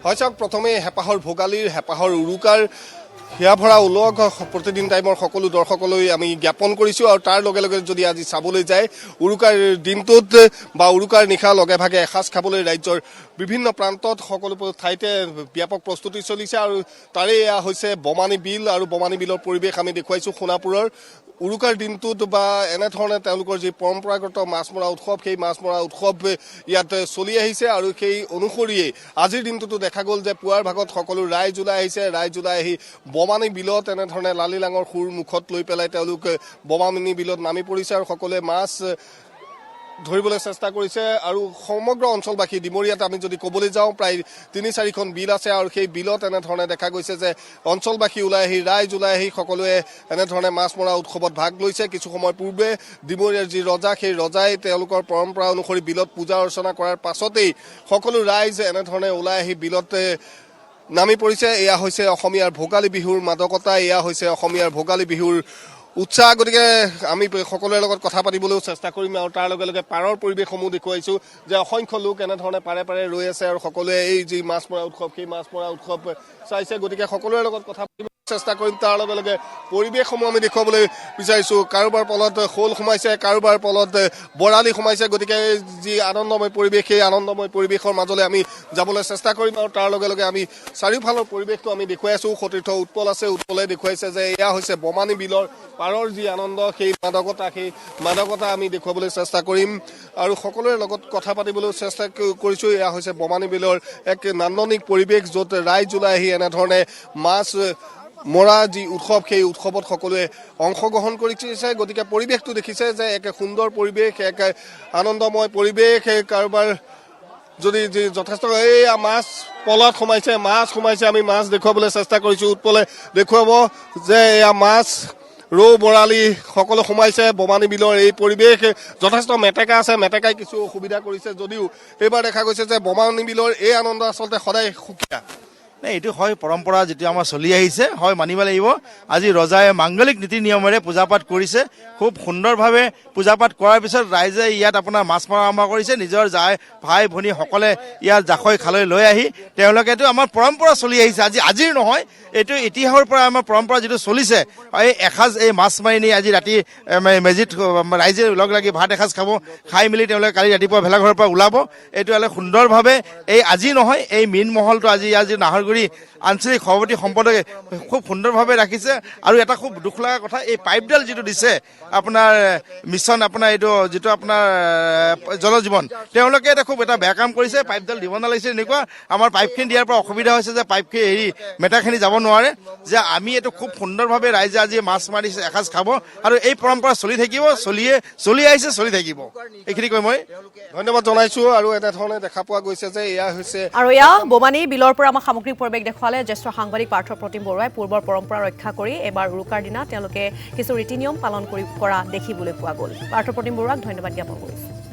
হয় চাওক প্ৰথমে হেঁপাহৰ ভোগালীৰ হেঁপাহৰ উৰুকাৰ হিয়া ভৰা উলগ প্ৰতিদিন টাইমৰ সকলো দৰ্শকলৈ আমি জ্ঞাপন কৰিছোঁ আৰু তাৰ লগে লগে যদি আজি চাবলৈ যায় উৰুকাৰ দিনটোত বা উৰুকাৰ নিশা লগে ভাগে এসাঁজ খাবলৈ ৰাজ্যৰ বিভিন্ন প্ৰান্তত সকলো ঠাইতে ব্যাপক প্ৰস্তুতি চলিছে আৰু তাৰে এয়া হৈছে বমানী বিল আৰু বমানী বিলৰ পৰিৱেশ আমি দেখুৱাইছোঁ সোণাপুৰৰ উৰুকাৰ দিনটোত বা এনেধৰণে তেওঁলোকৰ যি পৰম্পৰাগত মাছ মৰা উৎসৱ সেই মাছ মৰা উৎসৱ ইয়াত চলি আহিছে আৰু সেই অনুসৰিয়ে আজিৰ দিনটোতো দেখা গ'ল যে পুৱাৰ ভাগত সকলো ৰাইজ ওলাই আহিছে ৰাইজ ওলাই আহি বমানী বিলত এনেধৰণে লালি লাঙৰ সুৰ মুখত লৈ পেলাই তেওঁলোক বমানী বিলত নামি পৰিছে আৰু সকলোৱে মাছ ধৰিবলৈ চেষ্টা কৰিছে আৰু সমগ্ৰ অঞ্চলবাসী ডিমৰীয়াত আমি যদি ক'বলৈ যাওঁ প্ৰায় ৩-৪খন বিল আছে আৰু সেই বিলত এনেধৰণে দেখা গৈছে যে অঞ্চলবাসী ওলাই আহি ৰাইজ ওলাই আহি সকলোৱে এনেধৰণে মাছ মৰা উৎসৱত ভাগ লৈছে কিছু সময় পূৰ্বে ডিমৰীয়াৰ যি ৰজা সেই ৰজাই তেওঁলোকৰ পৰম্পৰা অনুসৰি বিলত পূজা অৰ্চনা কৰাৰ পাছতেই সকলো ৰাইজ এনেধৰণে ওলাই আহি বিলত নামি পৰিছে এয়া হৈছে অসমীয়াৰ ভোগালী বিহুৰ মাদকতা এয়া হৈছে অসমীয়াৰ ভোগালী বিহুৰ উৎসাহ গতিকে আমি সকলোৰে লগত কথা পাতিবলৈও চেষ্টা কৰিম আৰু তাৰ লগে লগে পাৰৰ পৰিৱেশসমূহ দেখুৱাইছোঁ যে অসংখ্য লোক এনেধৰণে পাৰে পাৰে ৰৈ আছে আৰু সকলোৱে এই যি মাছ মৰা উৎসৱ সেই মাছ মৰা উৎসৱ চাইছে গতিকে সকলোৰে লগত কথা পাতিব চেষ্টা কৰিম তাৰ লগে লগে পৰিৱেশসমূহ আমি দেখুৱাবলৈ বিচাৰিছোঁ কাৰোবাৰ পলত শ'ল সোমাইছে কাৰোবাৰ পলত বৰালি সোমাইছে গতিকে যি আনন্দময় পৰিৱেশ সেই আনন্দময় পৰিৱেশৰ মাজলৈ আমি যাবলৈ চেষ্টা কৰিম আৰু তাৰ লগে লগে আমি চাৰিওফালৰ পৰিৱেশটো আমি দেখুৱাই আছোঁ সতীৰ্থ উৎপল আছে উৎপলে দেখুৱাইছে যে এয়া হৈছে বমানী বিলৰ পাৰৰ যি আনন্দ সেই মাদকতা আমি দেখুৱাবলৈ চেষ্টা কৰিম আৰু সকলোৰে লগত কথা পাতিবলৈ চেষ্টা কৰিছোঁ এয়া হৈছে বমানী বিলৰ এক নান্দনিক পৰিৱেশ য'ত ৰাইজ ওলাই আহি এনেধৰণে মাছ মৰা যি উৎসৱ সেই উৎসৱত সকলোৱে অংশগ্ৰহণ কৰিছে গতিকে পৰিৱেশটো দেখিছে যে এক সুন্দৰ পৰিৱেশ এক আনন্দময় পৰিৱেশ কাৰোবাৰ যদি যথেষ্ট এইয়া মাছ পলত সোমাইছে আমি মাছ দেখুৱাবলৈ চেষ্টা কৰিছোঁ উৎপলে দেখুৱাব যে এয়া মাছ ৰৌ বৰালি সকলো সোমাইছে বমানী বিলৰ এই পৰিৱেশ যথেষ্ট মেটেকা আছে মেটেকাই কিছু অসুবিধা কৰিছে যদিও এইবাৰ দেখা গৈছে যে বমানী বিলৰ এই আনন্দ আচলতে সদায় সুকীয়া এইটো হয় পৰম্পৰা যিটো আমাৰ চলি আহিছে হয় মানিব লাগিব আজি ৰজাই মাংগলিক নীতি নিয়মেৰে পূজা পাঠ কৰিছে খুব সুন্দৰভাৱে পূজা পাঠ কৰাৰ পিছত ৰাইজে ইয়াত আপোনাৰ মাছ মৰা আৰম্ভ কৰিছে নিজৰ ভাই ভনী সকলে ইয়াত জাকৈ খালৈ লৈ আহি তেওঁলোকেতো আমাৰ পৰম্পৰা চলি আহিছে আজিৰ নহয় এইটো ইতিহাসৰ পৰা আমাৰ পৰম্পৰা যিটো চলিছে এই এসাঁজ এই মাছ মাৰি নি আজি ৰাতি মেজিত ৰাইজে লগ লাগি ভাত এসাঁজ খাব খাই মেলি তেওঁলোকে কালি ৰাতিপুৱা ভেলাঘৰৰ পৰা ওলাব এইটো হ'লে সুন্দৰভাৱে এই আজি নহয় এই মীন মহলটো আজি নাহৰগুৰি আঞ্চলিক সভাপতি সম্পাদকে খুব সুন্দৰভাৱে ৰাখিছে আৰু এটা খুব দুখ লগা কথা এই পাইপডাল যিটো দিছে আপোনাৰ মিছন আপোনাৰ এইটো যিটো আপোনাৰ জলজীৱন তেওঁলোকে এটা খুব এটা বেয়া কাম কৰিছে পাইপডাল দিব নালাগিছে এনেকুৱা আমাৰ পাইপখিনি দিয়াৰ পৰা অসুবিধা হৈছে যে পাইপখিনি মেটাখিনি যাব নোৱাৰে যে আমি এইটো খুব সুন্দৰভাৱে ৰাইজে আজি মাছ মাৰিছে এসাঁজ খাব আৰু এই পৰম্পৰা চলি থাকিব চলি আহিছে চলি থাকিব এইখিনি কৈ মই ধন্যবাদ জনাইছোঁ আৰু এনেধৰণে দেখা পোৱা গৈছে যে এয়া হৈছে আৰু এয়া বমানী বিলৰ পৰা আমাৰ সামগ্ৰিক পৰিৱেশ দেখুৱালে জ্যেষ্ঠ সাংবাদিক পাৰ্থ প্ৰতিম বৰুৱাই পূৰ্বৰ পৰম্পৰা ৰক্ষা কৰি এবাৰ উৰুকাৰ দিনা তেওঁলোকে কিছু ৰীতি নিয়ম পালন কৰা দেখিবলৈ পোৱা গ'ল পাৰ্থ প্ৰতিম বৰুৱাক ধন্যবাদ জ্ঞাপন কৰিছোঁ।